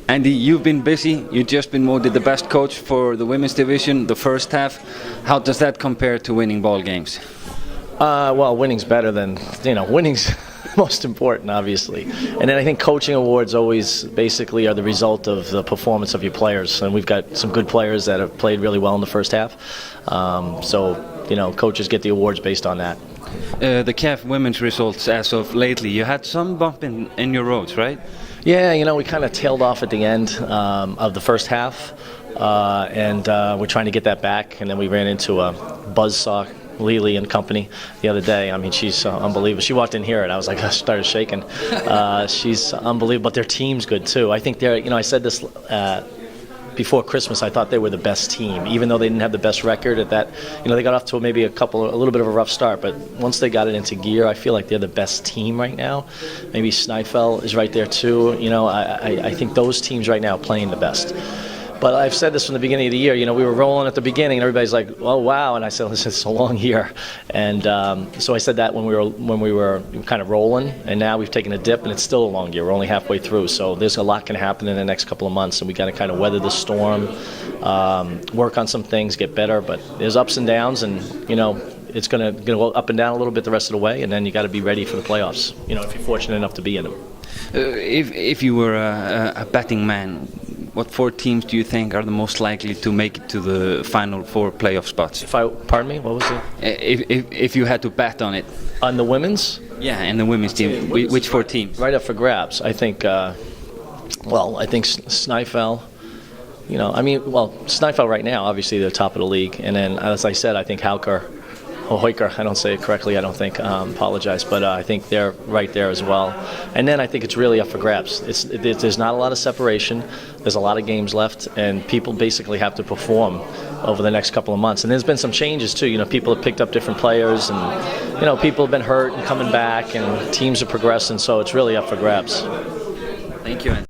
Andy, you've been busy. You've just been voted the best coach for the women's division, the first half. How does that compare to winning ball games? Well, winning's better than, winning's most important, obviously. And then I think coaching awards always basically are the result of the performance of your players. And we've got some good players that have played really well in the first half. Coaches get the awards based on that. The CAF women's results as of lately, you had some bump in your roads, right? Yeah, we kind of tailed off at the end of the first half. We're trying to get that back. And then we ran into a buzzsaw, Lily and company, the other day. I mean, she's unbelievable. She walked in here and I was like, I started shaking. She's unbelievable, but their team's good too. I think they're, I said this before Christmas, I thought they were the best team, even though they didn't have the best record at that. They got off to maybe a little bit of a rough start, but once they got it into gear, I feel like they're the best team right now. Maybe Snæfell is right there too. I think those teams right now are playing the best. But I've said this from the beginning of the year. We were rolling at the beginning, and everybody's like, "Oh wow!" And I said, "Listen, it's a long year." And so I said that when we were kind of rolling, and now we've taken a dip, and it's still a long year. We're only halfway through, so there's a lot can happen in the next couple of months, and we got to kind of weather the storm, work on some things, get better. But there's ups and downs, and it's going to go up and down a little bit the rest of the way, and then you got to be ready for the playoffs. If you're fortunate enough to be in them. If you were a betting man, what 4 teams do you think are the most likely to make it to the final 4 playoff spots? Pardon me, what was it? If you had to bet on it. On the women's? Yeah, and the women's team. Which 4 teams? Right up for grabs. I think, I think Snæfell. Snæfell right now, obviously they're top of the league. And then, as I said, I think Hoiker, I don't say it correctly, I don't think, apologize, but I think they're right there as well. And then I think it's really up for grabs. There's not a lot of separation, there's a lot of games left, and people basically have to perform over the next couple of months. And there's been some changes too, people have picked up different players, and people have been hurt and coming back, and teams are progressing, so it's really up for grabs. Thank you.